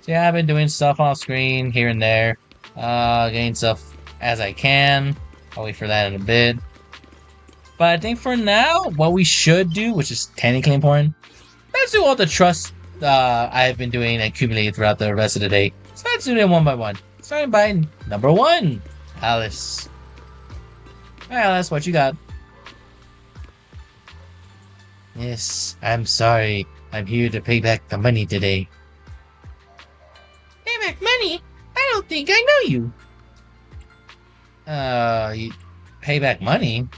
So yeah, I've been doing stuff off screen here and there, getting stuff as I can. I'll wait for that in a bit. But I think for now, what we should do, which is technically important, let's do all the trust I've been doing and accumulating throughout the rest of the day. So let's do them one by one. Starting by number one, Alice. Hi, Alice, what you got? Yes, I'm sorry. I'm here to pay back the money today. Pay back money? I don't think I know you. You pay back money?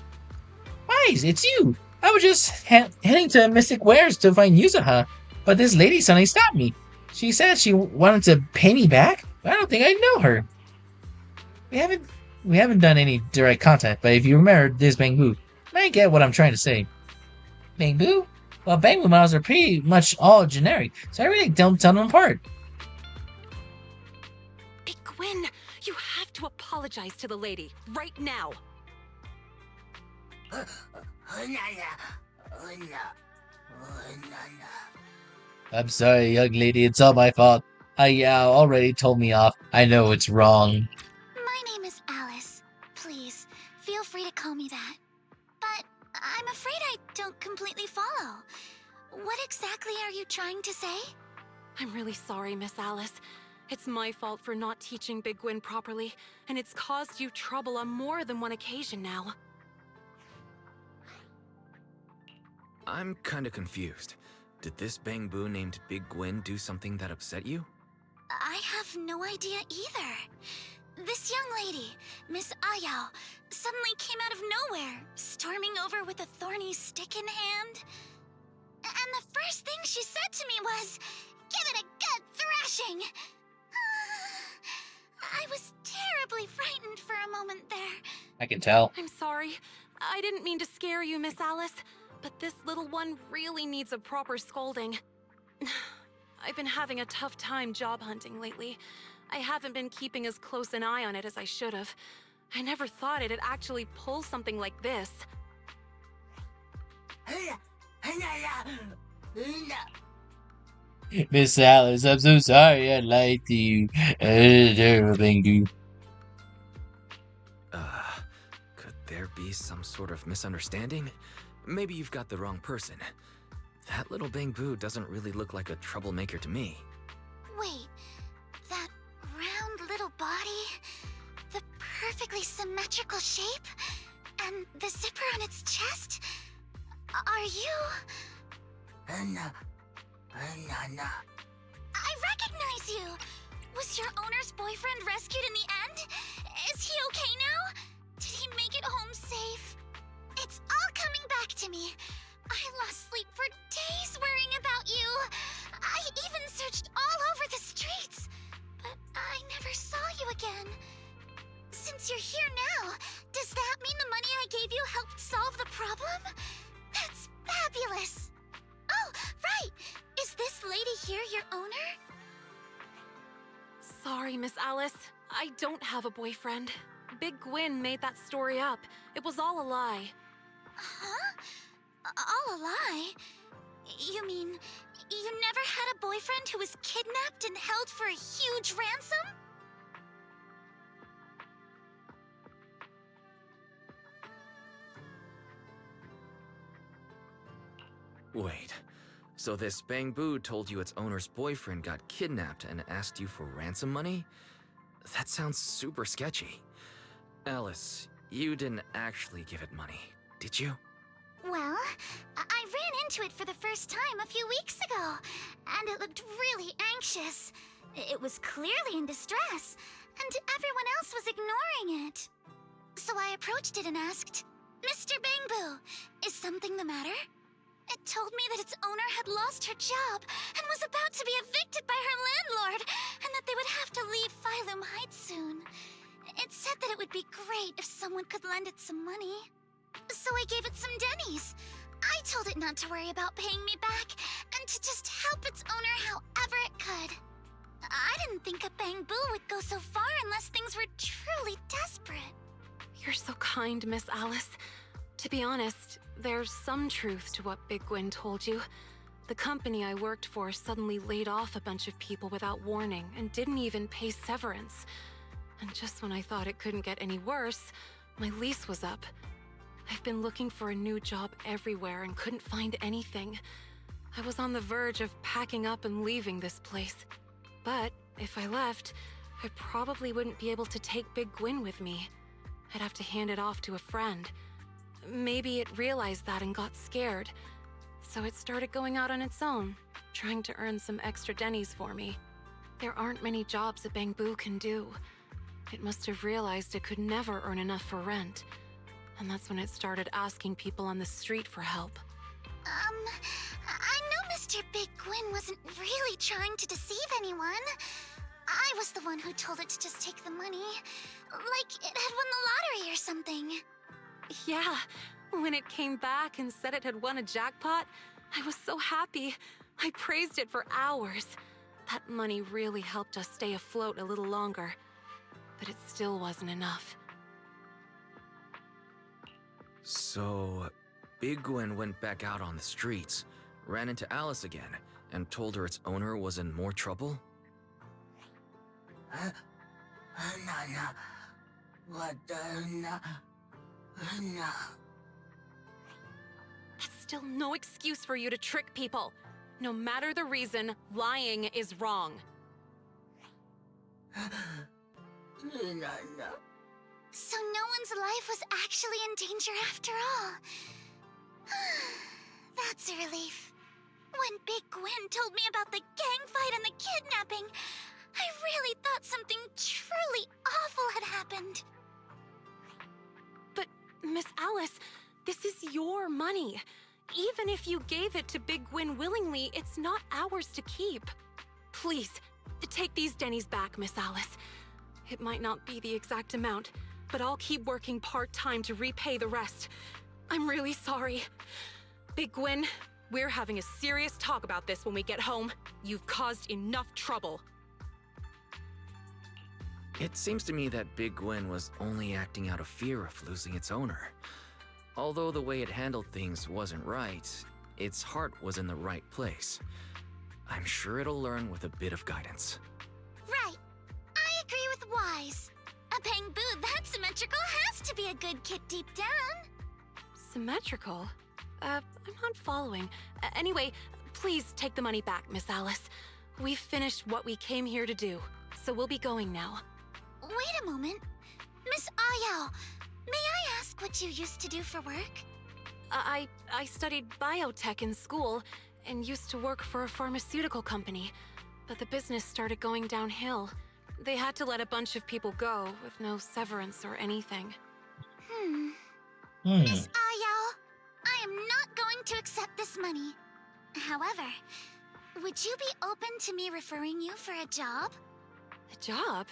Why, it's you. I was just heading to Mystic Wares to find Yuzuha, but this lady suddenly stopped me. She said she wanted to pay me back, but I don't think I know her. We haven't we haven't done any direct contact, but if you remember this Bangbu, you might get what I'm trying to say. Bangbu? Well, Bangbu models are pretty much all generic, so I really don't tell them apart. Big Gwen, you have to apologize to the lady right now. I'm sorry, young lady, it's all my fault. Already told me off. I know it's wrong. My name is Alice. Please, feel free to call me that. But I'm afraid I don't completely follow. What exactly are you trying to say? I'm really sorry, Miss Alice. It's my fault for not teaching Big Gwen properly, and it's caused you trouble on more than one occasion now. I'm kinda confused. Did this Bangbu named Big Gwen do something that upset you? I have no idea either. This young lady, Miss Ayao, suddenly came out of nowhere, storming over with a thorny stick in hand. And the first thing she said to me was, "Give it a good thrashing!" I was terribly frightened for a moment there. I can tell. I'm sorry. I didn't mean to scare you, Miss Alice, but this little one really needs a proper scolding. I've been having a tough time job hunting lately. I haven't been keeping as close an eye on it as I should have. I never thought it'd actually pull something like this. Miss Alice, I'm so sorry I lied to you. Thank you. Could there be some sort of misunderstanding? Maybe you've got the wrong person. That little Bangbu doesn't really look like a troublemaker to me. Wait, that round little body, the perfectly symmetrical shape, and the zipper on its chest? Are you... I recognize you! Was your owner's boyfriend rescued in the end? Is he okay now? Did he make it home safe? It's all coming back to me. I lost sleep for days worrying about you. I even searched all over the streets, but I never saw you again. Since you're here now, does that mean the money I gave you helped solve the problem? That's fabulous! Oh, right! Is this lady here your owner? Sorry, Miss Alice. I don't have a boyfriend. Big Gwen made that story up. It was all a lie. Huh? All a lie? You mean you never had a boyfriend who was kidnapped and held for a huge ransom? Wait, so this Bangbu told you its owner's boyfriend got kidnapped and asked you for ransom money? That sounds super sketchy. Alice, you didn't actually give it money, did you? Well, I ran into it for the first time a few weeks ago, and it looked really anxious. It was clearly in distress, and everyone else was ignoring it. So I approached it and asked, "Mr. Bangbu, is something the matter?" It told me that its owner had lost her job and was about to be evicted by her landlord, and that they would have to leave Phylum Heights soon. It said that it would be great if someone could lend it some money. So I gave it some Denny's. I told it not to worry about paying me back, and to just help its owner however it could. I didn't think a Bangbu would go so far unless things were truly desperate. You're so kind, Miss Alice. To be honest, there's some truth to what Big Gwen told you. The company I worked for suddenly laid off a bunch of people without warning and didn't even pay severance. And just when I thought it couldn't get any worse, my lease was up. I've been looking for a new job everywhere and couldn't find anything. I was on the verge of packing up and leaving this place. But if I left, I probably wouldn't be able to take Big Gwyn with me. I'd have to hand it off to a friend. Maybe it realized that and got scared. So it started going out on its own, trying to earn some extra dennies for me. There aren't many jobs a Bangbu can do. It must have realized it could never earn enough for rent. And that's when it started asking people on the street for help. I know Mr. Big Gwyn wasn't really trying to deceive anyone. I was the one who told it to just take the money. Like it had won the lottery or something. Yeah, when it came back and said it had won a jackpot, I was so happy. I praised it for hours. That money really helped us stay afloat a little longer. But it still wasn't enough. So, Big Gwyn went back out on the streets, ran into Alice again, and told her its owner was in more trouble? That's still no excuse for you to trick people. No matter the reason, lying is wrong. So no one's life was actually in danger after all. That's a relief. When Big Gwyn told me about the gang fight and the kidnapping, I really thought something truly awful had happened. But, Miss Alice, this is your money. Even if you gave it to Big Gwyn willingly, it's not ours to keep. Please, take these dennies back, Miss Alice. It might not be the exact amount, but I'll keep working part-time to repay the rest. I'm really sorry. Big Gwyn, we're having a serious talk about this when we get home. You've caused enough trouble. It seems to me that Big Gwyn was only acting out of fear of losing its owner. Although the way it handled things wasn't right, its heart was in the right place. I'm sure it'll learn with a bit of guidance. Right. I agree with Wise. A Bangbu that symmetrical has to be a good kid deep down. Symmetrical? I'm not following. Anyway, please take the money back, Miss Alice. We've finished what we came here to do, so we'll be going now. Wait a moment. Miss Ayao, may I ask what you used to do for work? I studied biotech in school and used to work for a pharmaceutical company, but the business started going downhill. They had to let a bunch of people go with no severance or anything. Miss Ayao, I am not going to accept this money. However, would you be open to me referring you for a job? A job?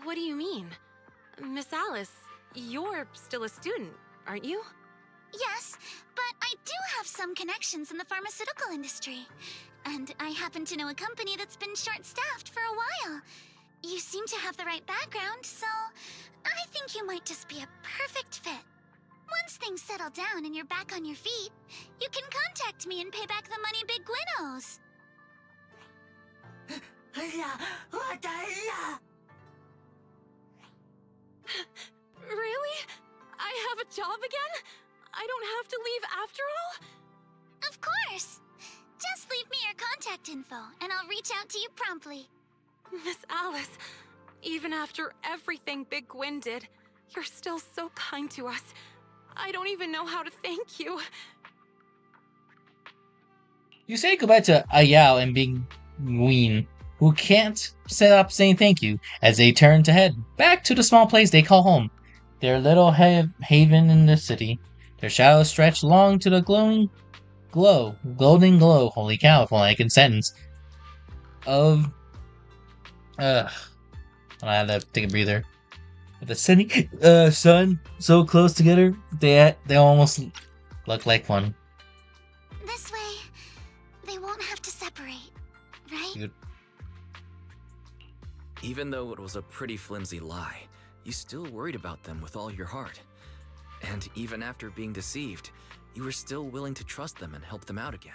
What do you mean? Miss Alice, you're still a student, aren't you? Yes, but I do have some connections in the pharmaceutical industry. And I happen to know a company that's been short-staffed for a while. You seem to have the right background, so I think you might just be a perfect fit. Once things settle down and you're back on your feet, you can contact me and pay back the money Big Gwyn owes. Really? I have a job again? I don't have to leave after all? Of course! Just leave me your contact info, and I'll reach out to you promptly. Miss Alice, even after everything Big Gwyn did, you're still so kind to us. I don't even know how to thank you. You say goodbye to Ayao and Big Gwyn, who can't stop saying thank you, as they turn to head back to the small place they call home. Their little haven in the city. Their shadows stretch long to the golden glow, holy cow, if only I can sentence, of, I had to take a breather. The setting sun so close together, they almost look like one. This way, they won't have to separate, right? Good. Even though it was a pretty flimsy lie, you still worried about them with all your heart. And even after being deceived, you were still willing to trust them and help them out again.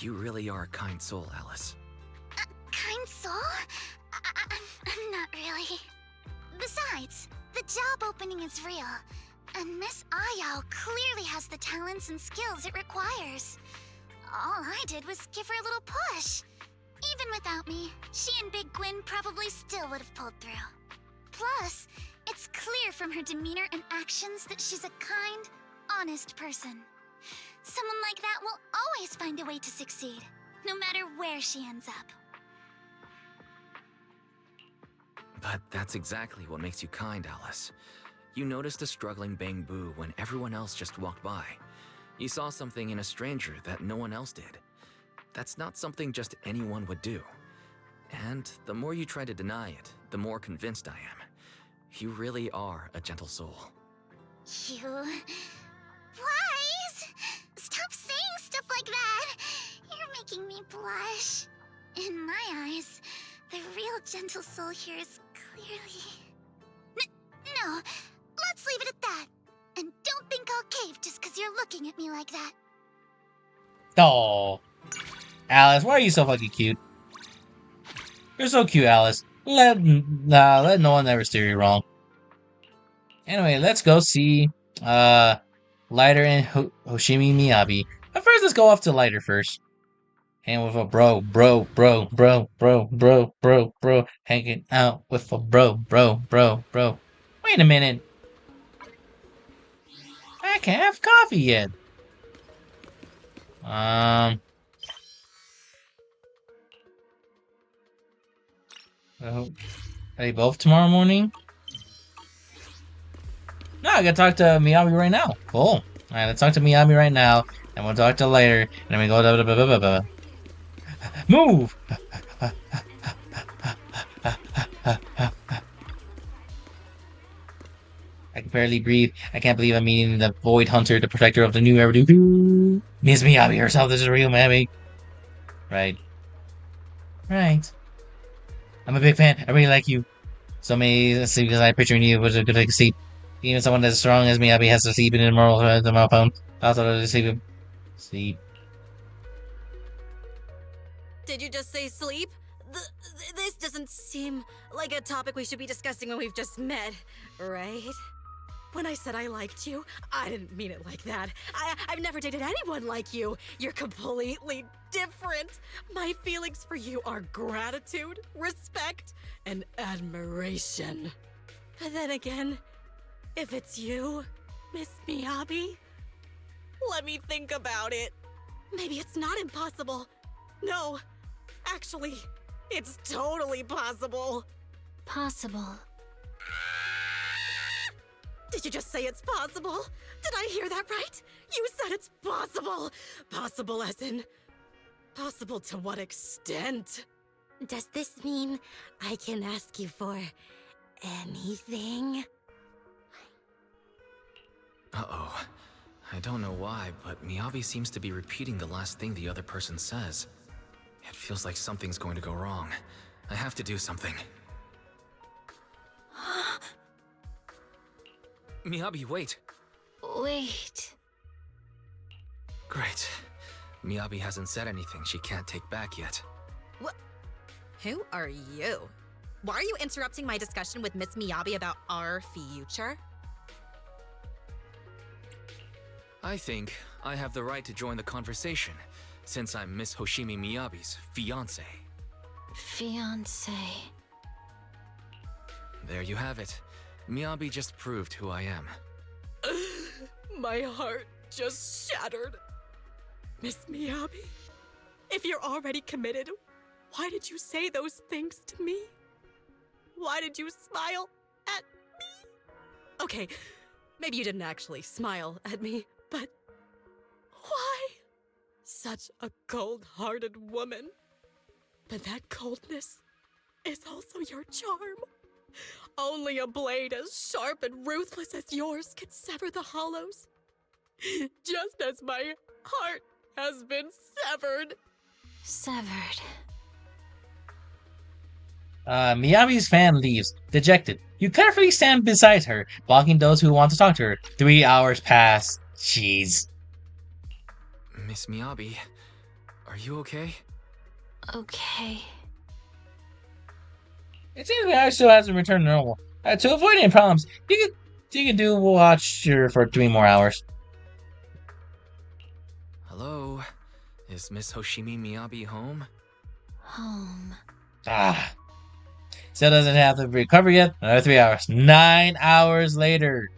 You really are a kind soul, Alice. Kind soul? I'm not really. Besides, the job opening is real, and Miss Ayao clearly has the talents and skills it requires. All I did was give her a little push. Even without me, she and Big Gwyn probably still would have pulled through. Plus, it's clear from her demeanor and actions that she's a kind, honest person. Someone like that will always find a way to succeed, no matter where she ends up. But that's exactly what makes you kind, Alice. You noticed a struggling Bang-Boo when everyone else just walked by. You saw something in a stranger that no one else did. That's not something just anyone would do. And the more you try to deny it, the more convinced I am. You really are a gentle soul. You... Wise! Stop saying stuff like that! You're making me blush. In my eyes, the real gentle soul here is clearly... No, let's leave it at that. And don't think I'll cave just because you're looking at me like that. Oh, Alice, why are you so fucking cute? You're so cute, Alice. Let no one ever steer you wrong. Anyway, let's go see Lighter and Hoshimi Miyabi. But first, let's go off to Lighter first. Hanging with a bro, hanging out with a bro. Wait a minute. I can't have coffee yet. Are they both tomorrow morning? No, I gotta talk to Miyabi right now. Cool. Alright, let's talk to Miyabi right now, and we'll talk to later, and then we go Move! I can barely breathe. I can't believe I'm meeting the Void Hunter, the protector of the new Everdo. Miss Miyabi herself, this is real, Miyabi. Right. I'm a big fan. I really like you. So many sleep because I picturing you was a good sleep. Even someone as strong as Miyabi has to sleep in the moral phone. Also, sleep. Did you just say sleep? This doesn't seem like a topic we should be discussing when we've just met, right? When I said I liked you, I didn't mean it like that. I've never dated anyone like you. You're completely different. My feelings for you are gratitude, respect, and admiration. But then again, if it's you, Miss Miyabi, let me think about it. Maybe it's not impossible. No, actually, it's totally possible. Possible. Did you just say it's possible? Did I hear that right? You said it's possible. Possible as in... Possible to what extent? Does this mean I can ask you for anything? Uh-oh. I don't know why, but Miyabi seems to be repeating the last thing the other person says. It feels like something's going to go wrong. I have to do something. Miyabi, wait! Wait. Great. Miyabi hasn't said anything she can't take back yet. What? Who are you? Why are you interrupting my discussion with Miss Miyabi about our future? I think I have the right to join the conversation, since I'm Miss Hoshimi Miyabi's fiancé. Fiancé. There you have it. Miyabi just proved who I am. My heart just shattered. Miss Miyabi, if you're already committed, why did you say those things to me? Why did you smile at me? Okay, maybe you didn't actually smile at me, but why? Such a cold-hearted woman. But that coldness is also your charm. Only a blade as sharp and ruthless as yours can sever the hollows. Just as my heart has been severed. Severed. Miyabi's fan leaves, dejected. You carefully stand beside her, blocking those who want to talk to her. 3 hours pass. Jeez. Miss Miyabi, Are you okay? Okay. It seems my eye still hasn't returned to normal. To avoid any problems, you can do watch her for 3 more hours. Hello? Is Miss Hoshimi Miyabi home? Home. Ah, still doesn't have to recover yet. Another 3 hours. 9 hours later.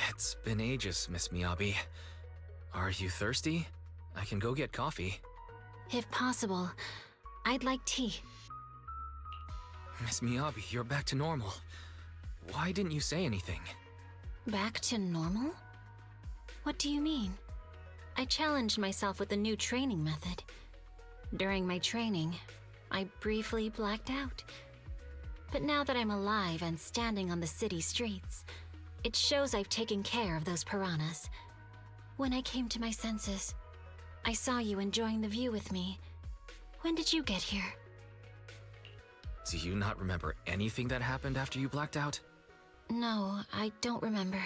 It's been ages, Miss Miyabi. Are you thirsty? I can go get coffee. If possible, I'd like tea. Miss Miyabi, you're back to normal. Why didn't you say anything? Back to normal? What do you mean? I challenged myself with a new training method. During my training, I briefly blacked out. But now that I'm alive and standing on the city streets, it shows I've taken care of those piranhas. When I came to my senses, I saw you enjoying the view with me. When did you get here? Do you not remember anything that happened after you blacked out? No, I don't remember.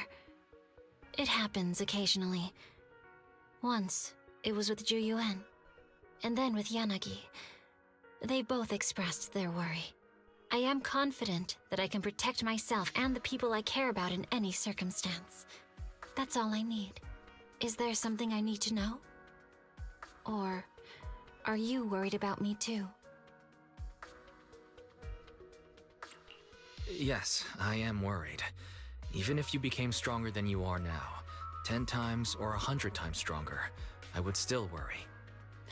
It happens occasionally. Once, it was with Ju Yuen, and then with Yanagi. They both expressed their worry. I am confident that I can protect myself and the people I care about in any circumstance. That's all I need. Is there something I need to know? Or are you worried about me too? Yes, I am worried. Even if you became stronger than you are now, 10 times or 100 times stronger, I would still worry.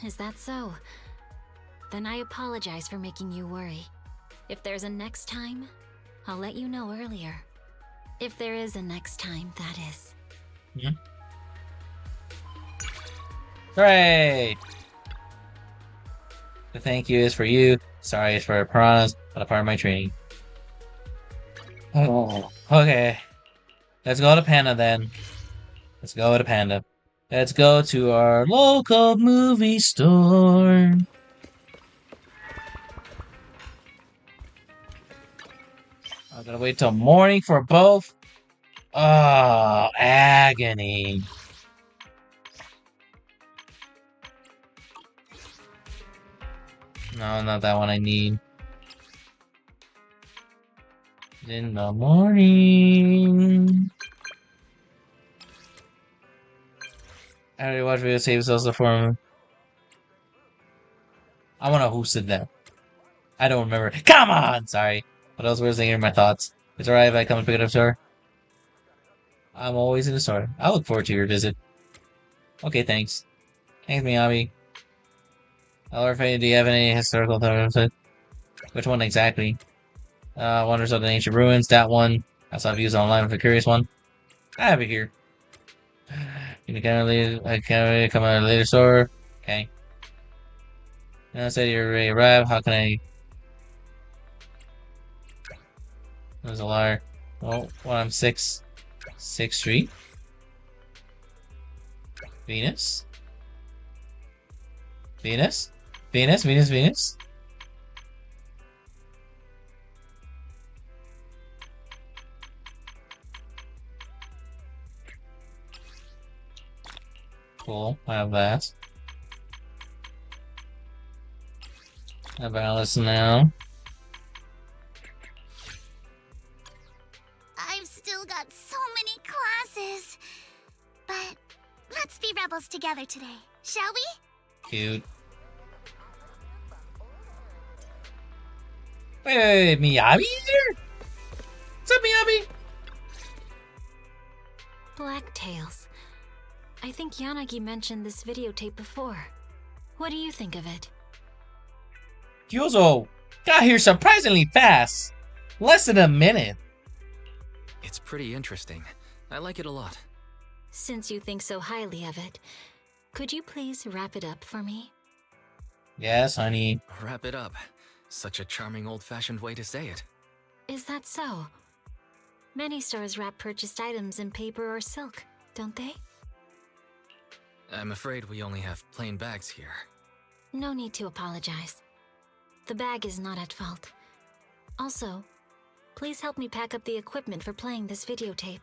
Is that so? Then I apologize for making you worry. If there's a next time, I'll let you know earlier. If there is a next time, that is. Hooray! The thank you is for you. Sorry, it's for piranhas, but a part of my training. Oh, okay. Let's go to Panda then. Let's go to Panda. Let's go to our local movie store. I gotta wait till morning for both. Oh, agony. No, not that one I need. In the morning. I already watched video saves also for. I wanna who said that. I don't remember. Come on! Sorry. What else was thinking of my thoughts? It's alright if I come and pick it up, sir. I'm always in the store. I look forward to your visit. Okay, thanks. Thanks, Miyabi. Elorfe, do you have any historical thoughts? Which one exactly? Wonders of the Ancient Ruins, that one. I saw views online for a curious one. I have it here. You can come at a later store. Okay. Now say you're ready to arrive. How can I? There's a liar. Well, I'm 6th Street. Venus. Venus. Venus. Venus. Venus. Cool. I have that. I have Alice now. I've still got so many classes. But let's be rebels together today, shall we? Cute. Wait, Miyabi here? What's up, Miyabi? Blacktails. I think Yanagi mentioned this videotape before. What do you think of it? Gyozo got here surprisingly fast. Less than a minute. It's pretty interesting. I like it a lot. Since you think so highly of it, could you please wrap it up for me? Yes, honey. Wrap it up. Such a charming old-fashioned way to say it. Is that so? Many stores wrap purchased items in paper or silk, don't they? I'm afraid we only have plain bags here. No need to apologize. The bag is not at fault. Also, please help me pack up the equipment for playing this videotape.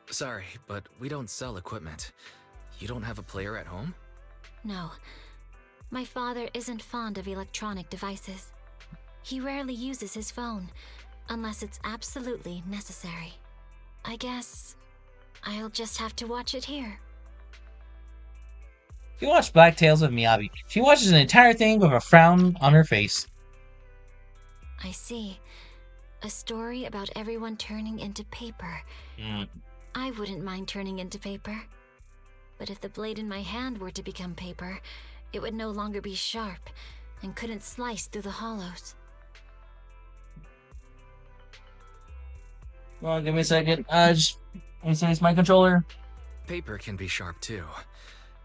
Sorry, but we don't sell equipment. You don't have a player at home? No. My father isn't fond of electronic devices. He rarely uses his phone, unless it's absolutely necessary. I guess I'll just have to watch it here. If you watch Black Tales with Miyabi, she watches an entire thing with a frown on her face. I see. A story about everyone turning into paper. I wouldn't mind turning into paper. But if the blade in my hand were to become paper, it would no longer be sharp and couldn't slice through the hollows. Well, give me a second. Just it's my controller. Paper can be sharp too.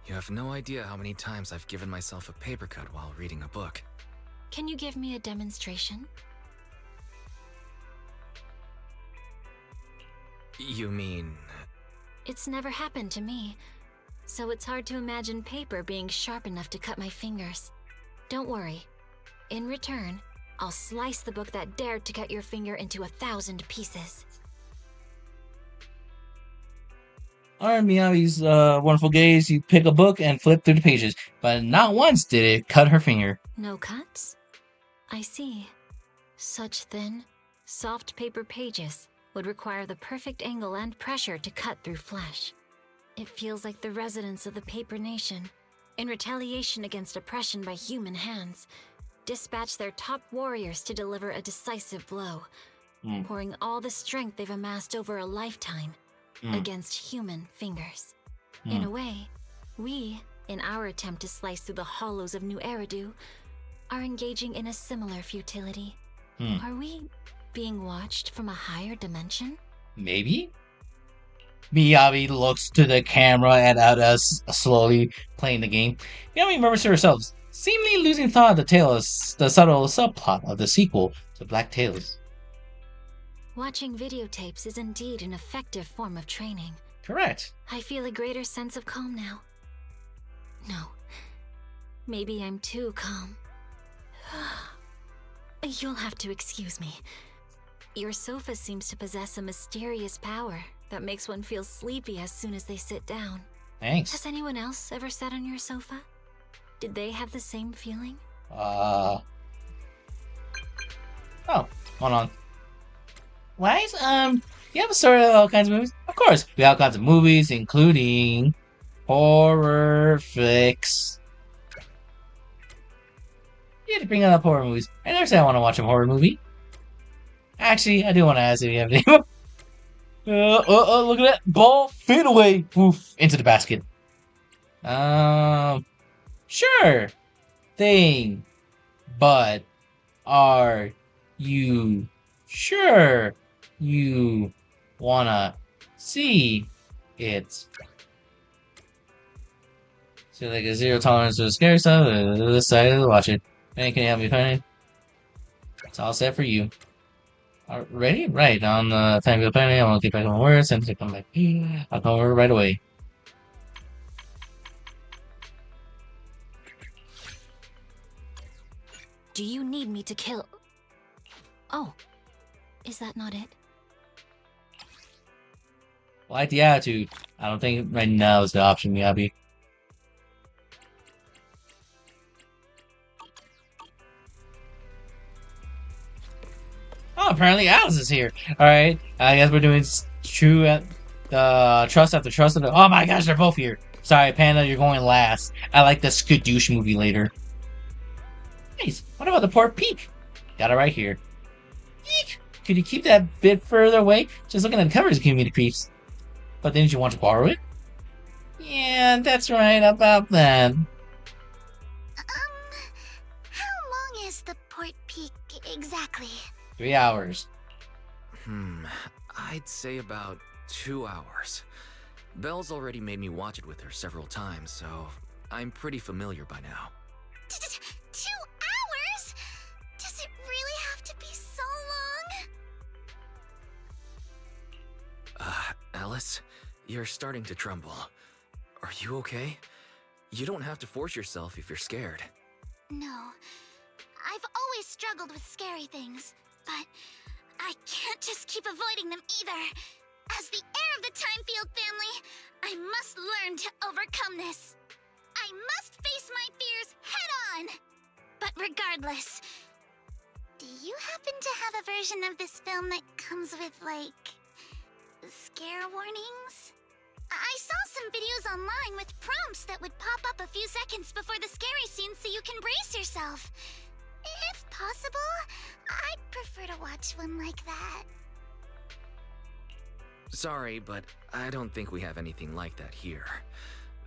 You have no idea how many times I've given myself a paper cut while reading a book. Can you give me a demonstration? You mean... It's never happened to me, so it's hard to imagine paper being sharp enough to cut my fingers. Don't worry. In return, I'll slice the book that dared to cut your finger into 1,000 pieces. On Miyabi's wonderful gaze, you pick a book and flip through the pages, but not once did it cut her finger. No cuts? I see. Such thin, soft paper pages would require the perfect angle and pressure to cut through flesh. It feels like the residents of the Paper Nation, in retaliation against oppression by human hands, dispatch their top warriors to deliver a decisive blow, pouring all the strength they've amassed over a lifetime against human fingers. In a way, we, in our attempt to slice through the hollows of New Eridu, are engaging in a similar futility. Are we being watched from a higher dimension? Maybe? Miyabi looks to the camera and at us, slowly playing the game. Miyabi murmurs to herself, seemingly losing thought of the subtle subplot of the sequel to Black Tales. Watching videotapes is indeed an effective form of training. Correct. I feel a greater sense of calm now. No. Maybe I'm too calm. You'll have to excuse me. Your sofa seems to possess a mysterious power that makes one feel sleepy as soon as they sit down. Thanks. Has anyone else ever sat on your sofa? Did they have the same feeling? Oh, hold on. Why you have a story of all kinds of movies? Of course, we have all kinds of movies, including horror flicks. You had to bring up horror movies. I never said I want to watch a horror movie. Actually, I do want to ask if you have any. Look at that ball fade away, poof, into the basket. Sure thing, but are you sure you wanna see it? So like a zero tolerance to scary stuff. Decided to watch it. Man, can you help me find it? It's all set for you. Ready? Right. On the time of the planning, I want to get back on my words and to come back. I'll come over right away. Do you need me to kill... Oh. Is that not it? Like the attitude. I don't think right now is the option, Miyabi. Oh, apparently Alice is here. Alright, I guess we're doing true at trust after trust. Oh my gosh, they're both here. Sorry, Panda, you're going last. I like the Skadoosh movie later. Nice. What about the poor Peak? Got it right here. Eek! Could you keep that bit further away? Just looking at the covers giving me the creeps. But didn't you want to borrow it? Yeah, that's right about that. How long is the Port Peak exactly? 3 hours. I'd say about 2 hours. Belle's already made me watch it with her several times, so I'm pretty familiar by now. 2 hours? Does it really have to be so long? Alice, you're starting to tremble. Are you okay? You don't have to force yourself if you're scared. No. I've always struggled with scary things, but I can't just keep avoiding them either. As the heir of the Time Field family, I must learn to overcome this. I must face my fears head on! But regardless, do you happen to have a version of this film that comes with, like, scare warnings? I saw some videos online with prompts that would pop up a few seconds before the scary scene so you can brace yourself. If possible, I'd prefer to watch one like that. Sorry, but I don't think we have anything like that here.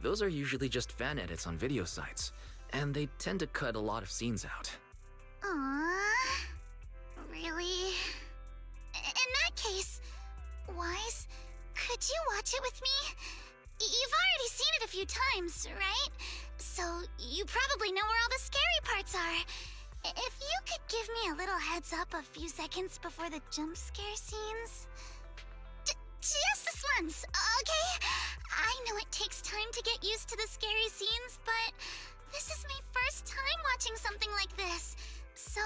Those are usually just fan edits on video sites, and they tend to cut a lot of scenes out. Aww. Really? In that case, Wise, could you watch it with me? You've already seen it a few times, right? So you probably know where all the scary parts are. If you could give me a little heads up a few seconds before the jump scare scenes. Just this once, okay? I know it takes time to get used to the scary scenes, but this is my first time watching something like this, so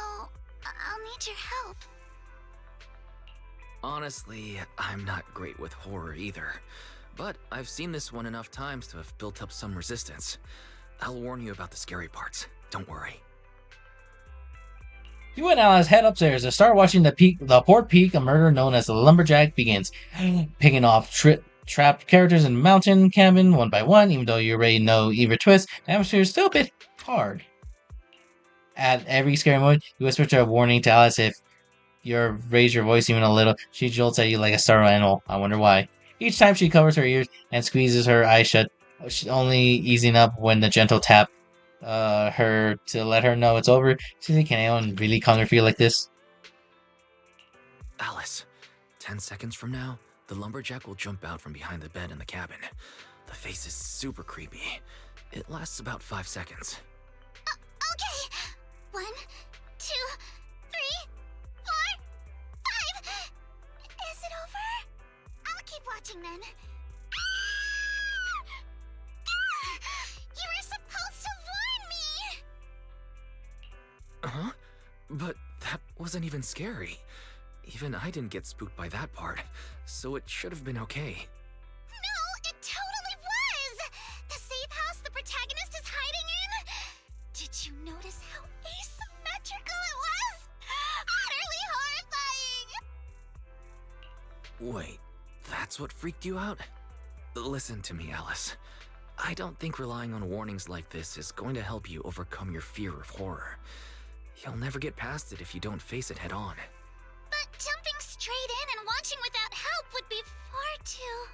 I'll need your help. Honestly, I'm not great with horror either, but I've seen this one enough times to have built up some resistance. I'll warn you about the scary parts, don't worry. You and Alice head upstairs to start watching the Port Peak, a murder known as the Lumberjack begins, picking off trapped characters in the mountain cabin one by one. Even though you already know either twist, the atmosphere is still a bit hard. At every scary moment, you whisper a warning to Alice. If you raise your voice even a little, she jolts at you like a startled animal. I wonder why. Each time she covers her ears and squeezes her eyes shut, only easing up when the gentle tap her to let her know it's over. Seriously, can anyone really conquer fear like this? Alice, 10 seconds from now, the lumberjack will jump out from behind the bed in the cabin. The face is super creepy. It lasts about 5 seconds. Okay. 1, 2, 3, 4, 5. Is it over? I'll keep watching then. You were supposed to warn me! Huh? But that wasn't even scary. Even I didn't get spooked by that part, so it should have been okay. No, it totally was! The safe house the protagonist is hiding in? Did you notice how asymmetrical it was? Utterly horrifying! Wait, that's what freaked you out? Listen to me, Alice. I don't think relying on warnings like this is going to help you overcome your fear of horror. You'll never get past it if you don't face it head on. But jumping straight in and watching without help would be far too...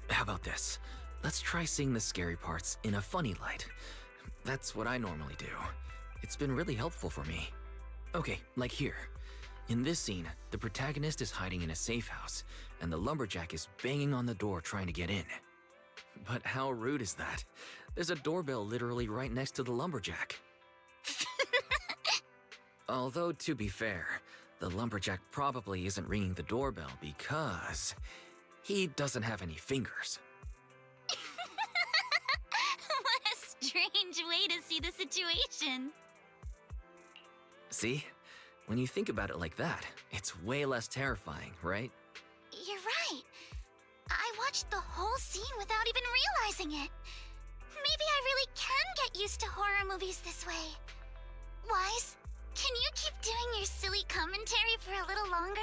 How about this? Let's try seeing the scary parts in a funny light. That's what I normally do. It's been really helpful for me. Okay, like here. In this scene, the protagonist is hiding in a safe house, and the lumberjack is banging on the door trying to get in. But how rude is that? There's a doorbell literally right next to the lumberjack. Although, to be fair, the lumberjack probably isn't ringing the doorbell because he doesn't have any fingers. What a strange way to see the situation. See? When you think about it like that, it's way less terrifying, right? You're right. I watched the whole scene without even realizing it. Maybe I really can get used to horror movies this way. Wise, can you keep doing your silly commentary for a little longer?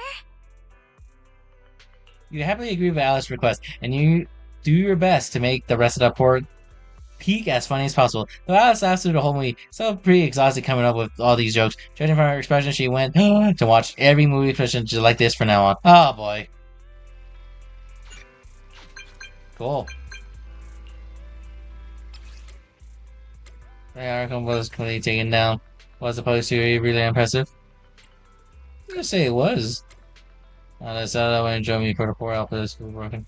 You happily agree with Alice's request, and you do your best to make the rest of the Port Peak as funny as possible. Though Alice lasted the whole movie, so pretty exhausted coming up with all these jokes. Judging from her expression, she went to watch every movie expression just like this from now on. Oh boy. Cool. The article was completely taken down. Was opposed to really impressive. I'm gonna say it was. That's how that would enjoy me for the poor alpha this was broken.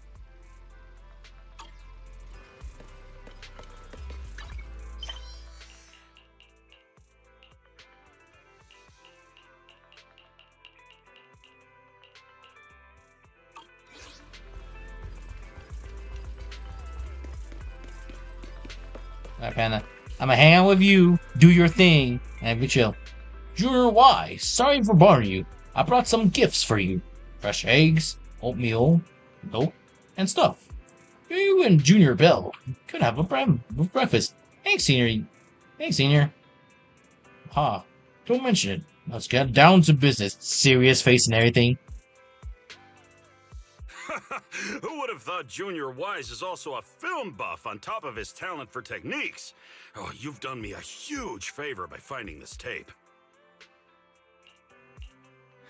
Alright, Panda. I'm gonna hang out with you, do your thing, and be chill. Junior Y, sorry for bothering you. I brought some gifts for you. Fresh eggs, oatmeal, milk, and stuff. You and Junior Bell could have a breakfast. Thanks, Senior. Thanks, Senior. Ha, don't mention it. Let's get down to business. Serious face and everything. Who would have thought Junior Wise is also a film buff on top of his talent for techniques? Oh, you've done me a huge favor by finding this tape.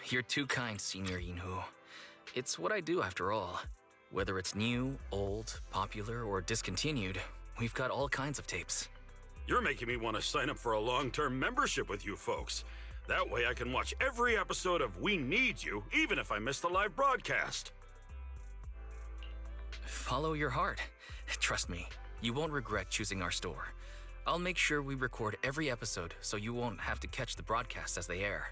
You're too kind, Senior Inhu. It's what I do after all. Whether it's new, old, popular, or discontinued, we've got all kinds of tapes. You're making me want to sign up for a long-term membership with you folks. That way I can watch every episode of We Need You, even if I miss the live broadcast. Follow your heart. Trust me, you won't regret choosing our store. I'll make sure we record every episode so you won't have to catch the broadcasts as they air.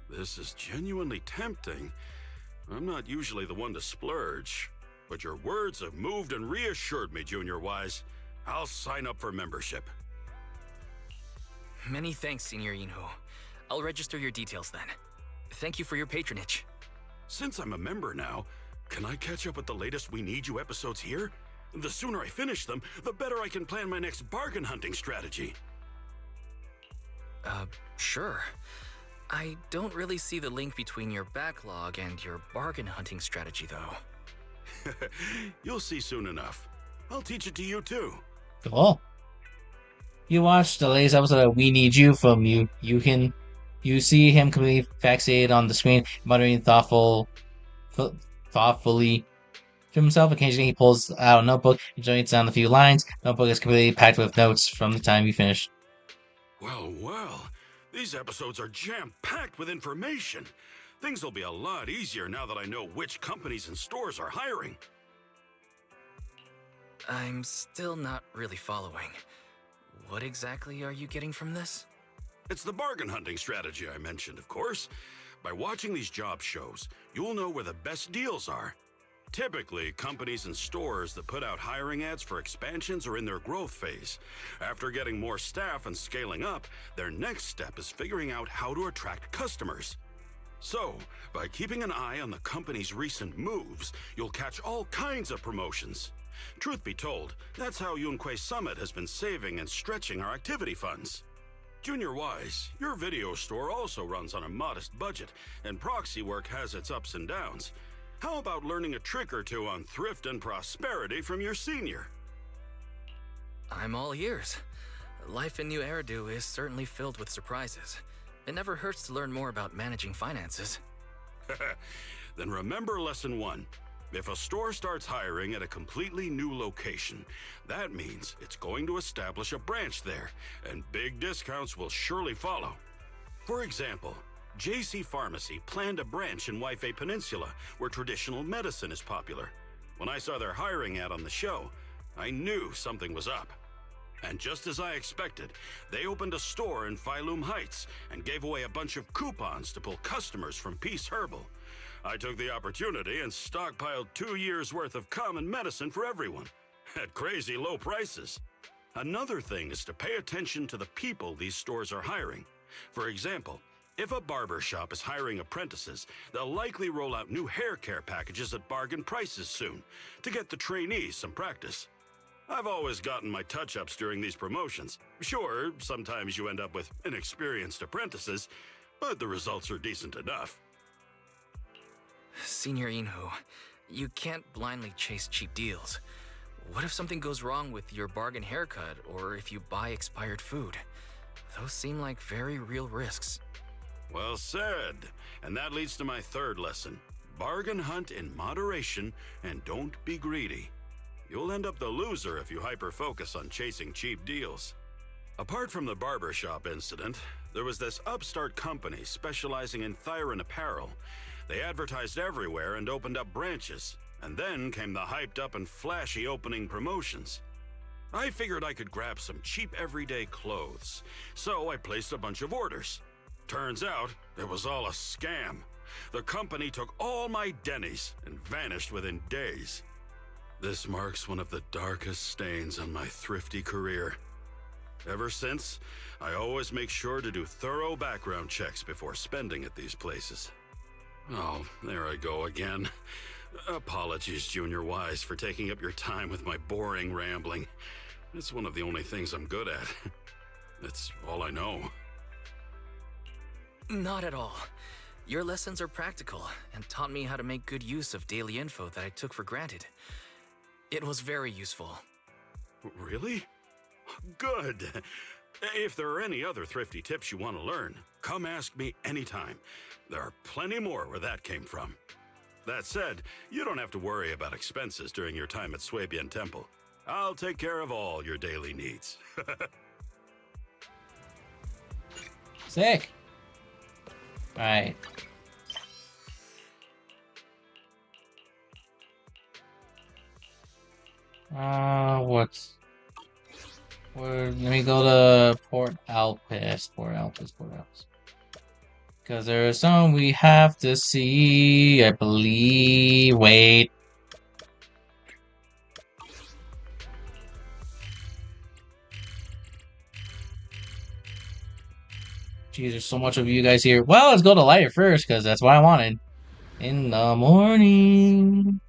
This is genuinely tempting. I'm not usually the one to splurge, but your words have moved and reassured me, Junior Wise. I'll sign up for membership. Many thanks, Senior Inhu. I'll register your details then. Thank you for your patronage. Since I'm a member now, can I catch up with the latest We Need You episodes here? The sooner I finish them, the better I can plan my next bargain hunting strategy. Sure. I don't really see the link between your backlog and your bargain hunting strategy, though. You'll see soon enough. I'll teach it to you too. Cool. You watched the latest episode of We Need You from you see him completely fixated on the screen, muttering thoughtfully to himself. Occasionally he pulls out a notebook and jots down a few lines. The notebook is completely packed with notes from the time you finished. Well, these episodes are jam-packed with information. Things will be a lot easier now that I know which companies and stores are hiring. I'm still not really following. What exactly are you getting from this? It's the bargain hunting strategy I mentioned, of course. By watching these job shows, you'll know where the best deals are. Typically, companies and stores that put out hiring ads for expansions are in their growth phase. After getting more staff and scaling up, their next step is figuring out how to attract customers. So, by keeping an eye on the company's recent moves, you'll catch all kinds of promotions. Truth be told, that's how Yunquei Summit has been saving and stretching our activity funds. Junior Wise, your video store also runs on a modest budget, and proxy work has its ups and downs. How about learning a trick or two on thrift and prosperity from your senior? I'm all ears. Life in New Eridu is certainly filled with surprises. It never hurts to learn more about managing finances. Then remember lesson 1. If a store starts hiring at a completely new location, that means it's going to establish a branch there, and big discounts will surely follow. For example, JC Pharmacy planned a branch in Waifei Peninsula, where traditional medicine is popular. When I saw their hiring ad on the show, I knew something was up. And just as I expected, they opened a store in Phylum Heights and gave away a bunch of coupons to pull customers from Peace Herbal. I took the opportunity and stockpiled 2 years' worth of common medicine for everyone, at crazy low prices. Another thing is to pay attention to the people these stores are hiring. For example, if a barber shop is hiring apprentices, they'll likely roll out new hair care packages at bargain prices soon, to get the trainees some practice. I've always gotten my touch-ups during these promotions. Sure, sometimes you end up with inexperienced apprentices, but the results are decent enough. Senior Inhu, you can't blindly chase cheap deals. What if something goes wrong with your bargain haircut, or if you buy expired food? Those seem like very real risks. Well said. And that leads to my third lesson. Bargain hunt in moderation and don't be greedy. You'll end up the loser if you hyper-focus on chasing cheap deals. Apart from the barbershop incident, there was this upstart company specializing in Thyron apparel. They advertised everywhere and opened up branches. And then came the hyped up and flashy opening promotions. I figured I could grab some cheap everyday clothes, so I placed a bunch of orders. Turns out, it was all a scam. The company took all my Denny's and vanished within days. This marks one of the darkest stains on my thrifty career. Ever since, I always make sure to do thorough background checks before spending at these places. Oh, there I go again. Apologies, Junior Wise, for taking up your time with my boring rambling. It's one of the only things I'm good at. It's all I know. Not at all. Your lessons are practical and taught me how to make good use of daily info that I took for granted. It was very useful. Really? Good. If there are any other thrifty tips you want to learn, come ask me anytime. There are plenty more where that came from. That said, you don't have to worry about expenses during your time at Swabian Temple. I'll take care of all your daily needs. Sick. Alright. What's... Let me go to Port Alpes. Port Alpes. Because there's some we have to see, I believe. Wait. Jeez, there's so much of you guys here. Well, let's go to Lighter first, because that's what I wanted. In the morning.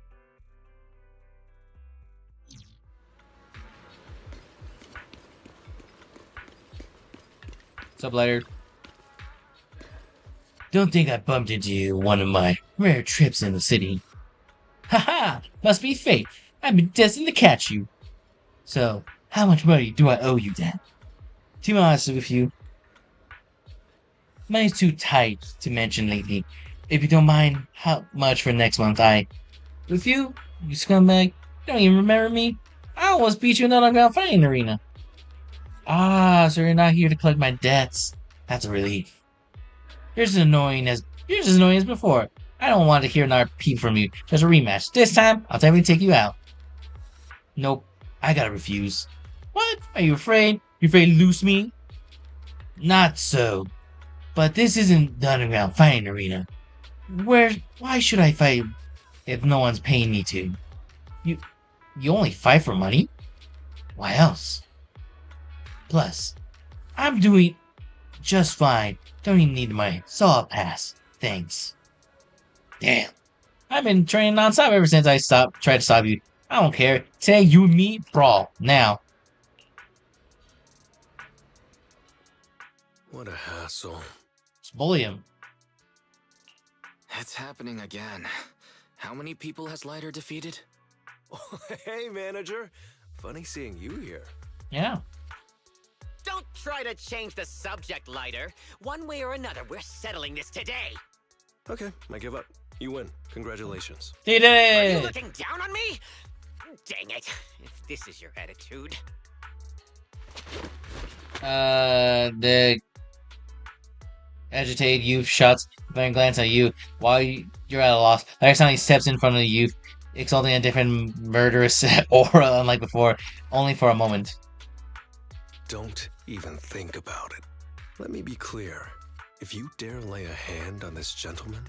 What's up, Lighter? Don't think I bumped into you one of my rare trips in the city. Haha! Must be fate. I've been destined to catch you. So, how much money do I owe you then? To be honest with you, money's too tight to mention lately. If you don't mind, how much for next month with you scumbag, don't even remember me? I almost beat you in the underground fighting arena. Ah, so you're not here to collect my debts. That's a relief. You're as annoying as before. I don't want to hear another peep from you. Just a rematch. This time, I'll definitely take you out. Nope, I gotta refuse. What? Are you afraid? You afraid to lose me? Not so. But this isn't the underground fighting arena. Why should I fight if no one's paying me to? You only fight for money? Why else? Plus, I'm doing just fine. Don't even need the money, so I'll pass. Thanks. Damn. I've been training non-stop ever since I tried to stop you. I don't care. Today, you and me, brawl. Now. What a hassle. Just bully him. It's happening again. How many people has Lighter defeated? Hey, manager. Funny seeing you here. Yeah. Don't try to change the subject, Lighter. One way or another, we're settling this today. Okay, I give up. You win. Congratulations. Did Are you it! looking down on me? Dang it. If this is your attitude. The agitated youth shots then glance at you while you're at a loss. Like suddenly steps in front of the youth, exalting a different murderous aura unlike before, only for a moment. Don't even think about it. Let me be clear. If you dare lay a hand on this gentleman,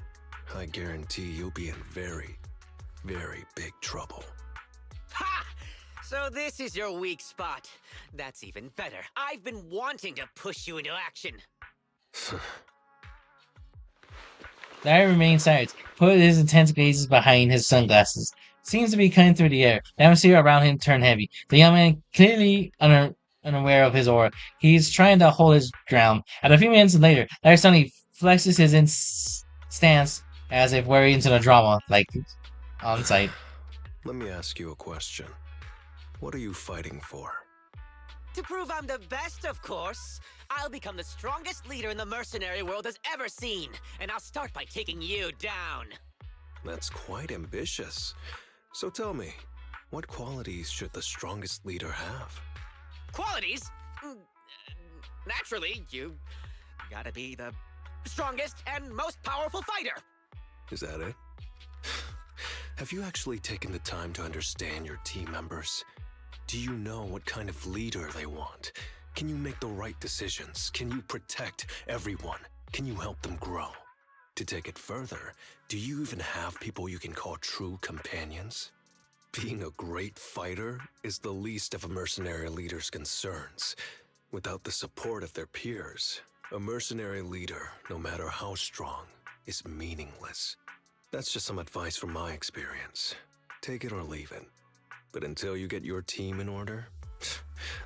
I guarantee you'll be in very, very big trouble. Ha! So this is your weak spot. That's even better. I've been wanting to push you into action. Larry remains silent, put his intense gazes behind his sunglasses. Seems to be cutting through the air. The atmosphere around him turned heavy. The young man, clearly unaware of his aura, he's trying to hold his ground. And a few minutes later, Larry suddenly flexes his stance as if we're into the drama, like on site. Let me ask you a question. What are you fighting for? To prove I'm the best, of course. I'll become the strongest leader in the mercenary world has ever seen. And I'll start by taking you down. That's quite ambitious. So tell me, what qualities should the strongest leader have? Qualities? Naturally, you gotta be the strongest and most powerful fighter. Is that it? Have you actually taken the time to understand your team members? Do you know what kind of leader they want? Can you make the right decisions? Can you protect everyone? Can you help them grow? To take it further, do you even have people you can call true companions? Being a great fighter is the least of a mercenary leader's concerns. Without the support of their peers, a mercenary leader, no matter how strong, is meaningless. That's just some advice from my experience. Take it or leave it. But until you get your team in order,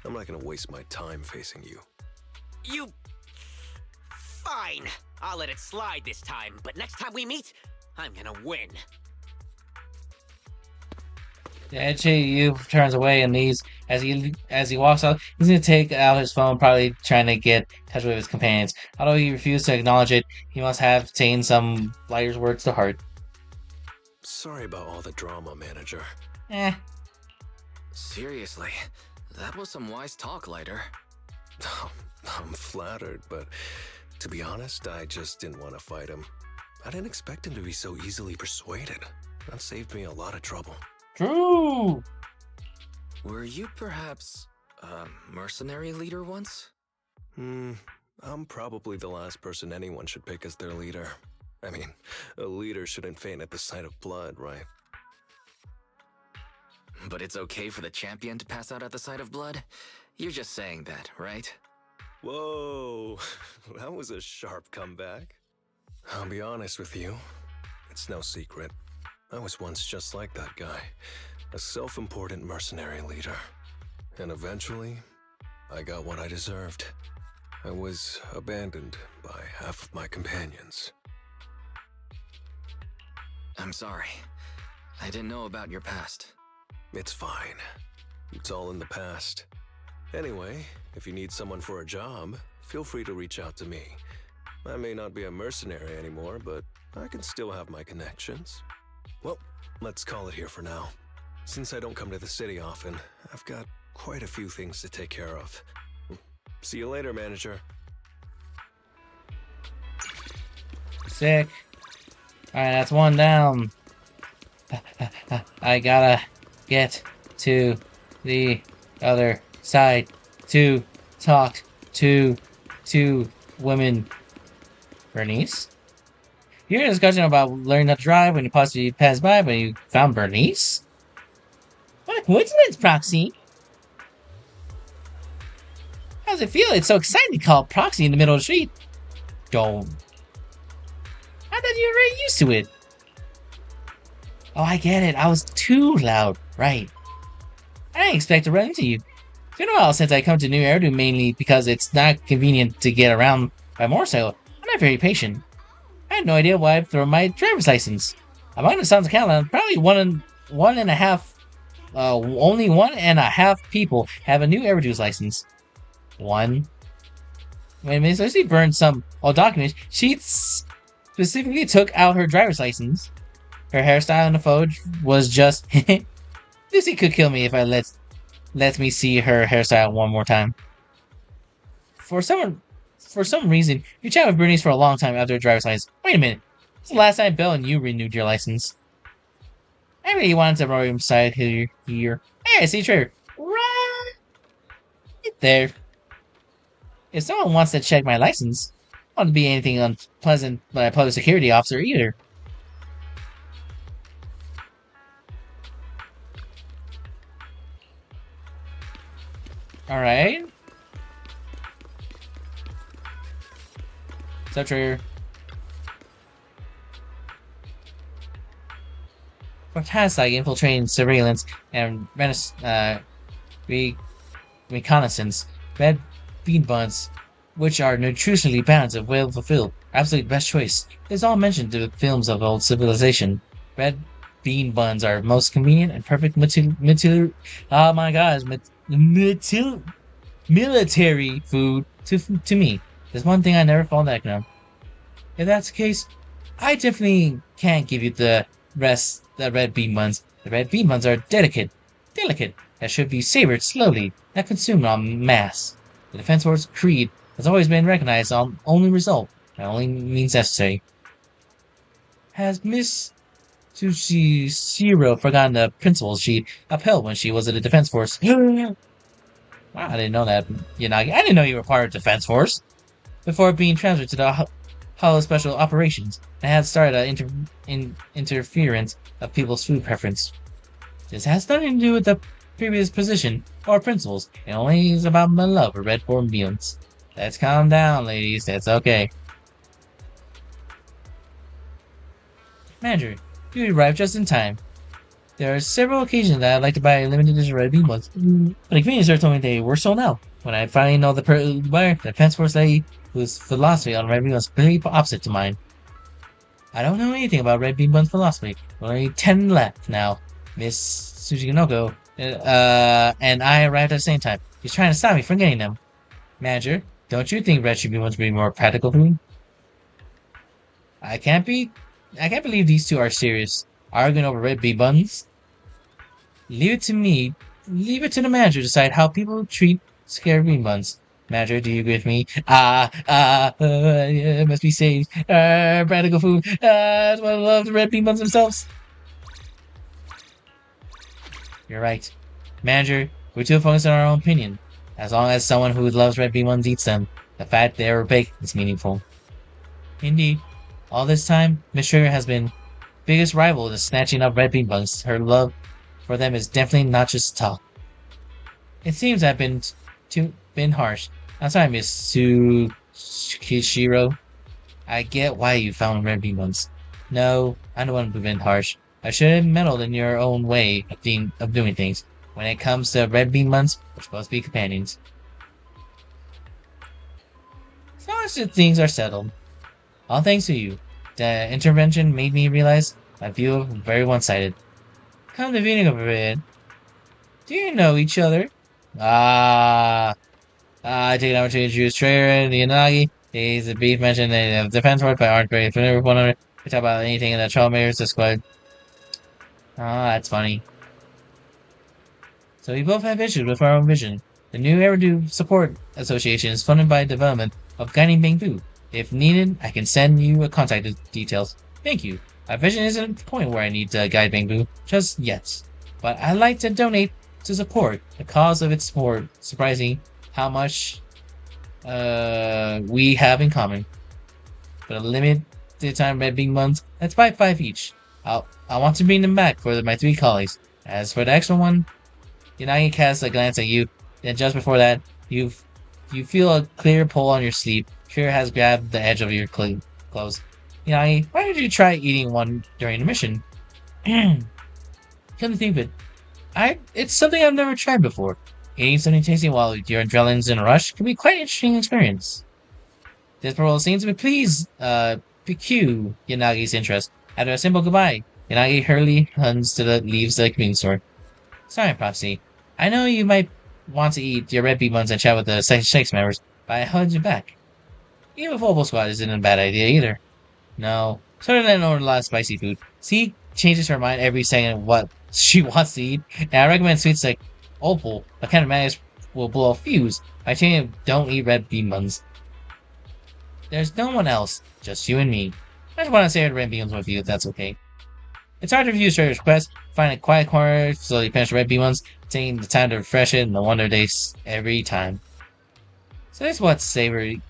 I'm not gonna waste my time facing you. You... Fine. I'll let it slide this time, but next time we meet, I'm gonna win. Yeah, Yu turns away and leaves. As he walks out, he's gonna take out his phone, probably trying to get in touch with his companions. Although he refused to acknowledge it, he must have taken some liar's words to heart. Sorry about all the drama, manager. Eh. Seriously, that was some wise talk, Lighter. I'm flattered, but to be honest, I just didn't want to fight him. I didn't expect him to be so easily persuaded. That saved me a lot of trouble. True! Were you perhaps a mercenary leader once? I'm probably the last person anyone should pick as their leader. I mean, a leader shouldn't faint at the sight of blood, right? But it's okay for the champion to pass out at the sight of blood? You're just saying that, right? Whoa, that was a sharp comeback. I'll be honest with you, it's no secret. I was once just like that guy, a self-important mercenary leader. And eventually, I got what I deserved. I was abandoned by half of my companions. I'm sorry. I didn't know about your past. It's fine. It's all in the past. Anyway, if you need someone for a job, feel free to reach out to me. I may not be a mercenary anymore, but I can still have my connections. Well, let's call it here for now. Since I don't come to the city often, I've got quite a few things to take care of. See you later, manager. Sick. Alright, that's one down. I gotta get to the other side to talk to two women. Bernice? You're in a discussion about learning how to drive when you possibly passed by, but you found Bernice? What a coincidence, Proxy! How does it feel? It's so exciting to call Proxy in the middle of the street. Don't. I thought you were very used to it. Oh, I get it. I was too loud. Right. I didn't expect to run into you. It's been a while since I come to New Eridu, mainly because it's not convenient to get around by motorcycle. I'm not very patient. I had no idea why I'd thrown my driver's license. Among the sounds of Canada, probably only 1.5 people have a New Eridu's license. One. Wait a minute, so she burned some old documents. She specifically took out her driver's license. Her hairstyle in the photo was just... Lucy could kill me if I let me see her hairstyle one more time. For some reason, you chatted with Bernice for a long time after her driver's license. Wait a minute. It's the last time Belle and you renewed your license. I really wanted to roll inside here. Hey, I see Trevor. Right there. If someone wants to check my license, I don't want to be anything unpleasant by a public security officer either. Alright. What's up, Trigger? For tasks like infiltrating surveillance and reconnaissance, red bean buns, which are nutritionally balanced and well fulfilled, absolute best choice. It's all mentioned in the films of old civilization. Red bean buns are most convenient and perfect military food to me. There's one thing I never fall back on. If that's the case, I definitely can't give you the red bean buns. The red bean buns are delicate, that should be savored slowly, not consumed en masse. The Defense Force creed has always been recognized on only result, and only means necessary. Has Miss Tsushiro forgotten the principles she upheld when she was in the Defense Force? Wow, I didn't know that. I didn't know you were part of the Defense Force. Before being transferred to the Hollow Special Operations, and had started interference of people's food preference. This has nothing to do with the previous position or principles. It only is about my love for red form beans. Let's calm down, ladies. That's okay. Manager, you arrived just in time. There are several occasions that I'd like to buy limited edition red bean ones, but the convenience store told me they were sold out. When I finally know the buyer, the defense force lady whose philosophy on red bean was completely opposite to mine. I don't know anything about red bean buns philosophy. Only 10 left now. Miss Tsuchinoko and I arrived at the same time. He's trying to stop me from getting them. Manager, don't you think red should be ones to be more practical food? I can't be. I can't believe these two are serious, arguing over red bean buns. Leave it to me. Leave it to the manager to decide how people treat scared bean buns. Manager, do you agree with me? Yeah, must be saved. Practical food. That's why I love the red bean buns themselves. You're right. Manager, we're too focused on our own opinion. As long as someone who loves red bean buns eats them, the fact they were baked is meaningful. Indeed. All this time, Miss Sugar has been biggest rival in snatching up red bean buns. Her love for them is definitely not just talk. It seems I've been harsh. I'm sorry, Miss Kishiro. I get why you found red bean buns. No, I'm the one who's been harsh. I should have meddled in your own way of doing things. When it comes to red bean buns, we're supposed to be companions. So much that things are settled. All thanks to you. The intervention made me realize my view was very one-sided. Come to meaning of it. Do you know each other? I take an opportunity to introduce Trader and the Yanagi. He's a beef mentioned in the defense work by aren't great. Familiar with one another. We talk about anything in the troublemakers to squad. That's funny. So we both have issues with our own vision. The new Eridu Support Association is funded by the development of guiding bamboo. If needed, I can send you a contact details. Thank you. My vision isn't at the point where I need to guide bamboo just yet. But I'd like to donate to support the cause of its support. Surprising how much we have in common. For a limited time red bean buns, let's buy 5 each. I want to bring them back for my 3 colleagues. As for the extra one, Yanagi casts a glance at you, then just before that, you feel a clear pull on your sleeve. Fear has grabbed the edge of your clothes. Yanagi, why did you try eating one during the mission? Come to think of it, it's something I've never tried before. Eating something tasty while your adrenaline's in a rush can be quite an interesting experience. This proposal seems to please pique Yanagi's interest. After a simple goodbye, Yanagi hurriedly leaves the convenience store. Sorry, Propsy. I know you might want to eat your red bean buns and chat with the Shakes members, but I held you back. Eating with Opal Squad isn't a bad idea either. No, sort of than order a lot of spicy food. See, changes her mind every second what she wants to eat. Now I recommend sweets like Opal, but kind of manage will blow a fuse by telling you don't eat red bean buns. There's no one else, just you and me. I just want to share the red bean buns with you if that's okay. It's hard to refuse Trader's request. Find a quiet corner, slowly finish the red bean ones, taking the time to refresh it, and no wonder they every time. So this is what's savory.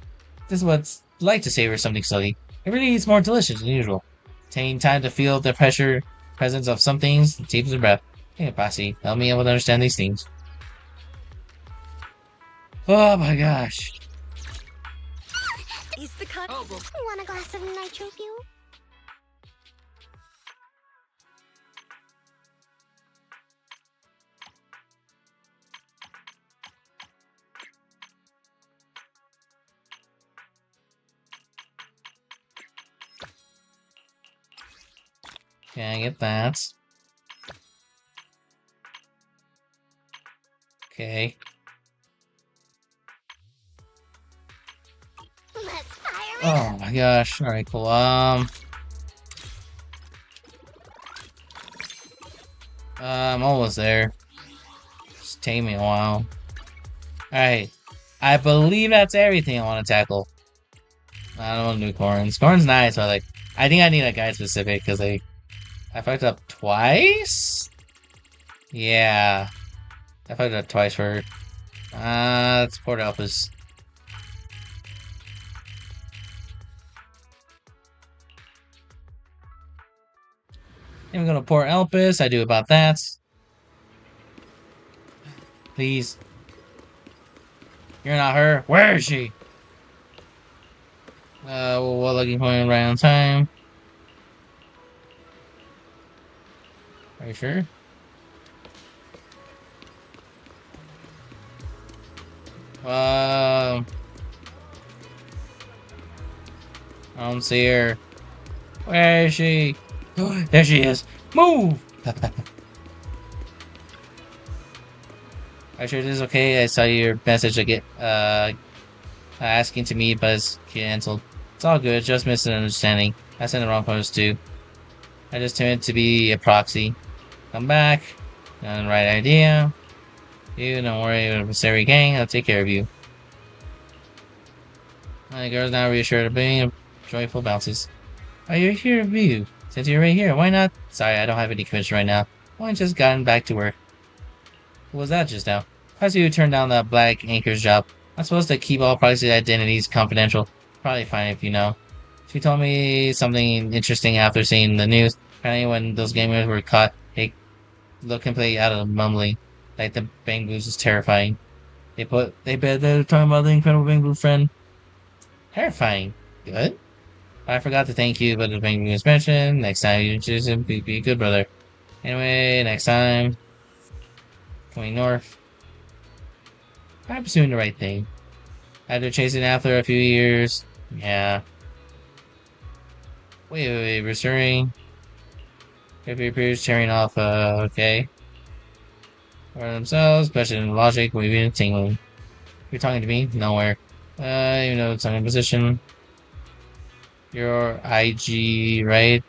This is what's like to savor something slowly. It really is more delicious than usual. Taking time to feel the presence of some things, deepens the breath. Hey, Bossy, help me able to understand these things. Oh my gosh. Is the cut? Want a glass of nitro fuel? Okay, I get that. Okay. Let's fire it Oh my gosh. Alright, cool. I'm almost there. Just take me a while. Alright. I believe that's everything I want to tackle. I don't want to do Corns. Corn's nice, but like, I think I need a guy specific because I fucked up twice? Yeah. I fucked up twice for let's port Alphas. I'm gonna port Elpis. I do about that. Please. You're not her. Where is she? Well, looking for him right on time. you sure? I don't see her. Where is she? There she is. Move! I sure this is okay. I saw your message again, asking to meet, but it's canceled. It's all good, just misunderstanding. I sent the wrong post too. I just tended to be a proxy. Come back. Got the right idea. You don't worry about the Sari gang, I'll take care of you. The girl's now reassured of being joyful bounces. Oh, you're here, view. Since you're right here, why not? Sorry, I don't have any commission right now. Why don't you just gotten back to work? What was that just now? I see you turned down the Black Anchor's job. I'm supposed to keep all proxy identities confidential. Probably fine if you know. She told me something interesting after seeing the news. Apparently when those gamers were caught, they looked completely out of mumbling. Like the Bang Blues is terrifying. They bet they're talking about the incredible Bang Blue friend. Terrifying. Good. I forgot to thank you, but the Bang Blue was mentioned. Next time you choose him, be a good brother. Anyway, next time. Going north. Perhaps doing the right thing. After chasing after a few years. Yeah. Wait, restoring. If your peers tearing off, okay. For themselves, questioning logic, weaving and tingling. You're talking to me? Nowhere. You know it's on your position. Your IG, right?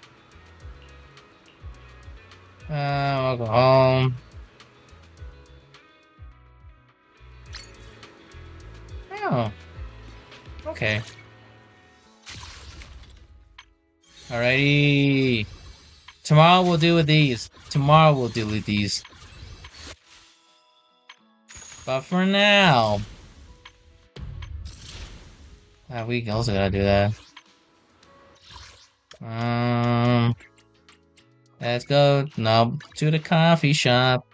I'll go home. Oh. Okay. Alrighty. Tomorrow we'll deal with these. But for now... we also gotta do that. Let's go to the coffee shop.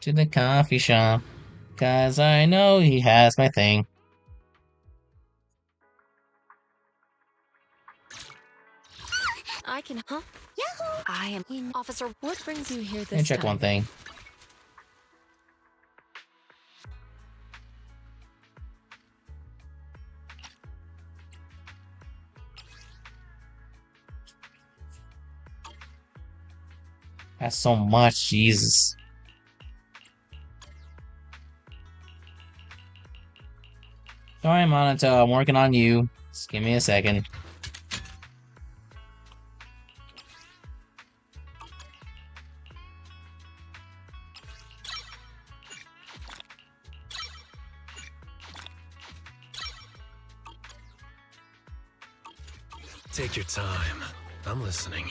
Cause I know he has my thing. I can, huh? Yahoo! I am in. Officer, what brings you here this Let me check time? one thing. That's so much, Jesus. Sorry, Monato, I'm working on you. Just give me a second. Take your time. I'm listening.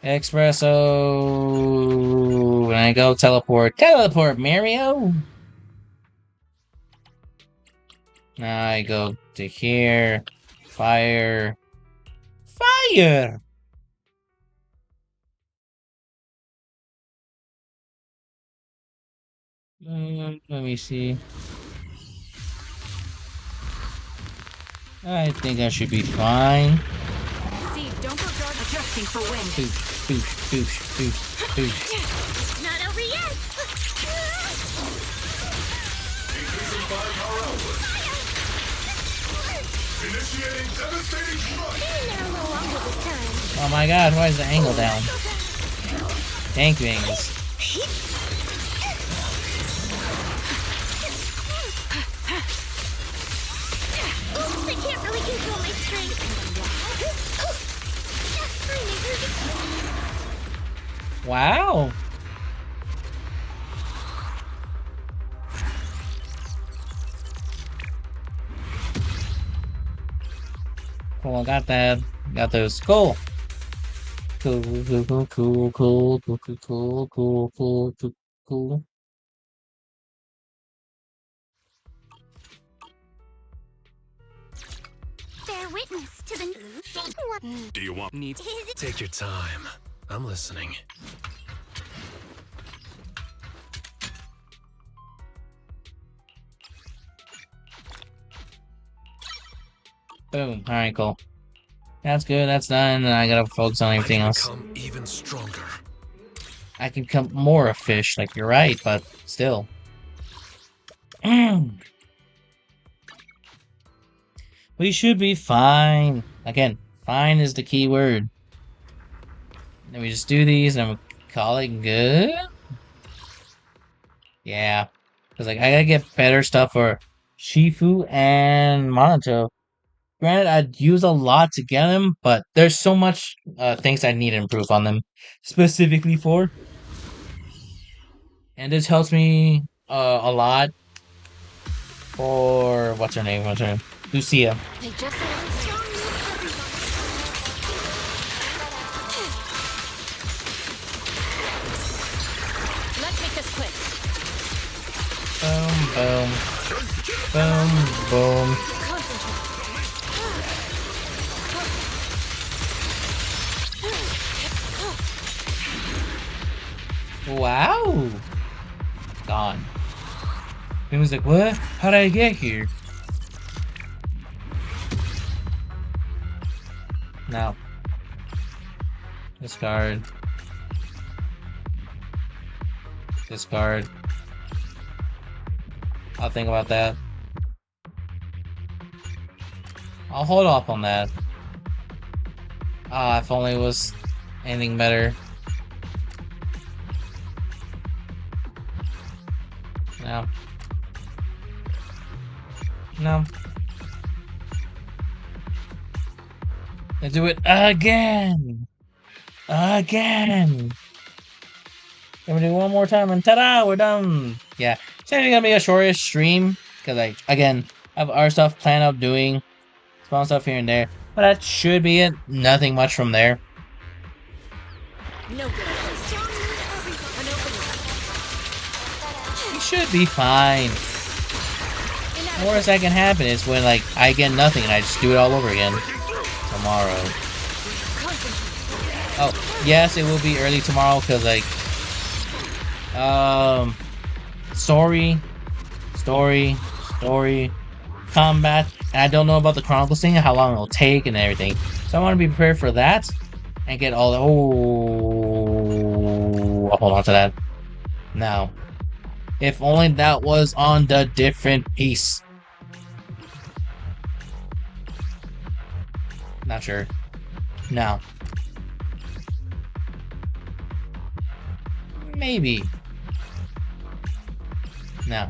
Espresso. When I go teleport. Teleport, Mario! Now I go to here. Fire. Fire! Let me see. I think I should be fine. See, don't go guard adjusting for wind. Boosh. Not over yet! Increasing firepower output. Initiating devastating strike. There a little longer this time. Oh my god, why is the angle down? Thank you, Angus. Oops, I can't really control my strength. Wow. Cool, got that. Got those. Cool. Cool. Bear witness to the... What Do you want Need. is it? Take your time. I'm listening. Boom. Alright, cool. That's good, that's done, and I gotta focus on I everything can else. become even stronger. I can become more a fish. Like, you're right, but still. We should be fine. Again, fine is the key word. Then we just do these and we call it good? Yeah. Because, like, I gotta get better stuff for Shifu and Minato. Granted, I'd use a lot to get them, but there's so much things I need to improve on them specifically for. And this helps me a lot for what's her name? What's her name? Lucia. They just Let's make this quick. Boom, boom, boom, boom. Wow. Gone. He was like, what? How did I get here? No. Discard. Discard. I'll think about that. I'll hold off on that. Ah, if only it was anything better. No. No. Let's do it again! Again! Can we do one more time and ta-da, we're done! Yeah, it's actually gonna be a shortish stream, because, like, again, I have our stuff planned out doing, small stuff here and there, but that should be it. Nothing much from there. No good. We should be fine. The worst that can happen is when, like, I get nothing and I just do it all over again. Tomorrow. Oh, yes, it will be early tomorrow, because, like, story, combat, and I don't know about the Chronicles thing, how long it'll take and everything. So I want to be prepared for that, and get all the, I'll hold on to that. Now, if only that was on the different piece. Not sure. No. Maybe. No.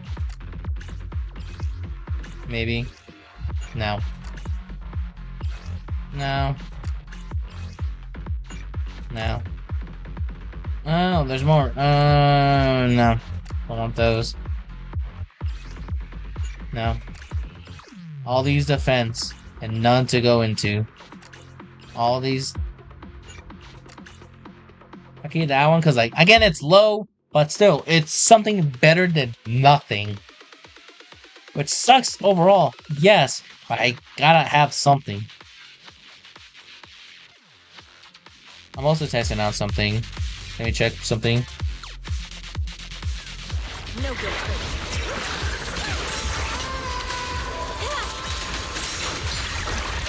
Maybe. No. No. No. Oh, there's more. No. Don't want those. No. All these defense and none to go into. All these. Okay, that one, because, like, again, it's low, but still, it's something better than nothing. Which sucks overall, yes, but I gotta have something. I'm also testing out something. Let me check something. No good.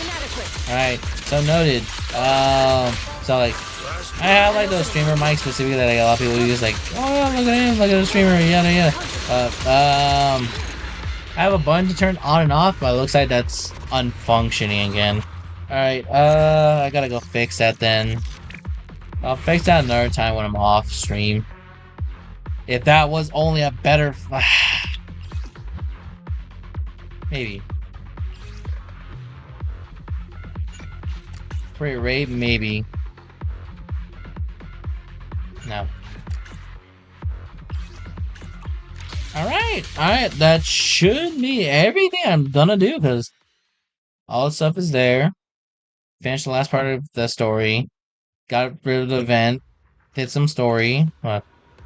Inadequate. Alright, so noted. So, like, I have, like, those streamer mics specifically that, like, a lot of people use, like, oh yeah, look at him, look at the streamer, yada yada. I have a button to turn on and off, but it looks like that's unfunctioning again. Alright, I gotta go fix that then. I'll fix that another time when I'm off stream. If that was only a better... Maybe. Free rate, maybe. No. Alright, that should be everything I'm gonna do, because all the stuff is there. Finished the last part of the story. Got rid of the event. Did some story.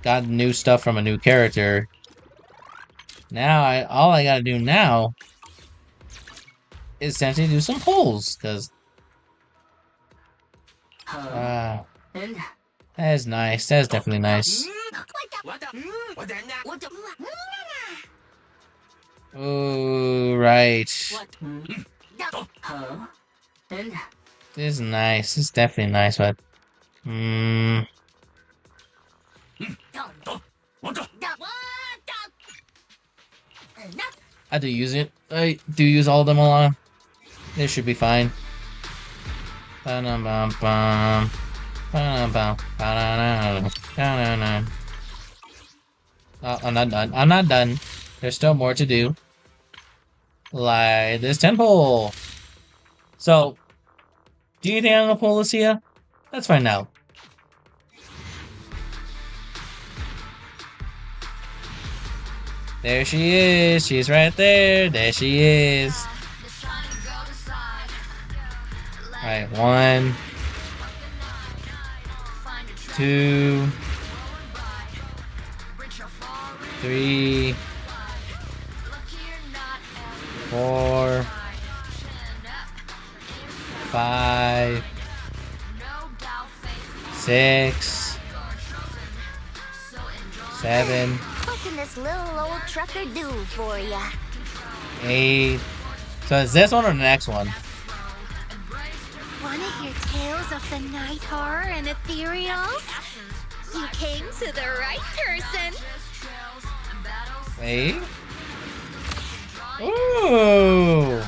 Got new stuff from a new character. Now, all I gotta do now is essentially do some pulls, because... that is nice. That is definitely nice. Ooh, right. This is nice. This is definitely nice, but... I do use it. I do use all of them along. This should be fine. Ba-dum-bum-bum. Ba-dum-bum. Ba-da-da-da. I'm not done. I'm not done. There's still more to do. Like this temple. So, do you think I'm gonna pull Lucia? Let's find out. There she is. She's right there. There she is. Alright, 1, 2, 3, 4, 5, 6, 7, What can this little old trucker do for ya? 8. So is this one or the next one? Wanna hear tales of the night horror and ethereals? You came to the right person. Wait. Ooh.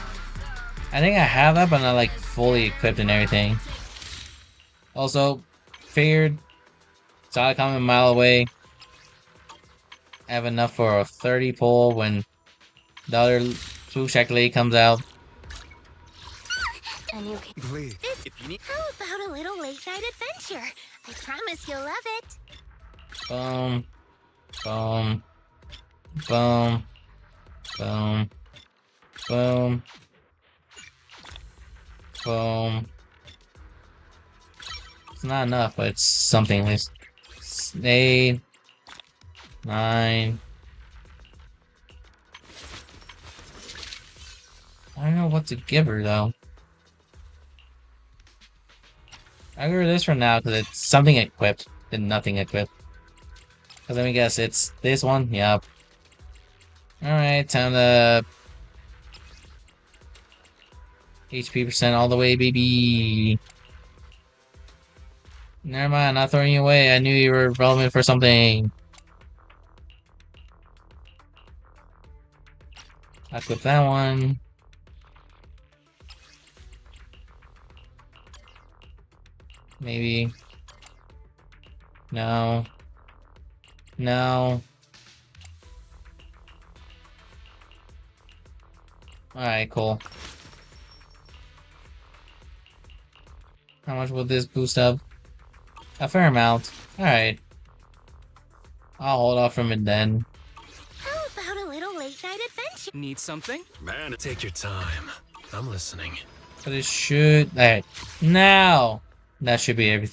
I think I have that, but not like fully equipped and everything. Also, figured saw it coming a mile away. I have enough for a 30 pull when the other Swoop Shack lady comes out. And you can... Please. If you need. How about a little late night adventure? I promise you'll love it. Boom. Boom. Boom. Boom. Boom. Boom. It's not enough, but it's something at least. 8, 9. I don't know what to give her though. I'll give her this for now because it's something equipped than nothing equipped. Because let me guess, it's this one? Yep. Alright, time to HP percent all the way, baby. Never mind, not throwing you away. I knew you were relevant for something. I'll equip that one. Maybe. No. No. Alright, cool. How much will this boost up? A fair amount. Alright. I'll hold off from it then. How about a little late night adventure? Need something? Man, Take your time. I'm listening. But it should... Alright. Now! That should be everything.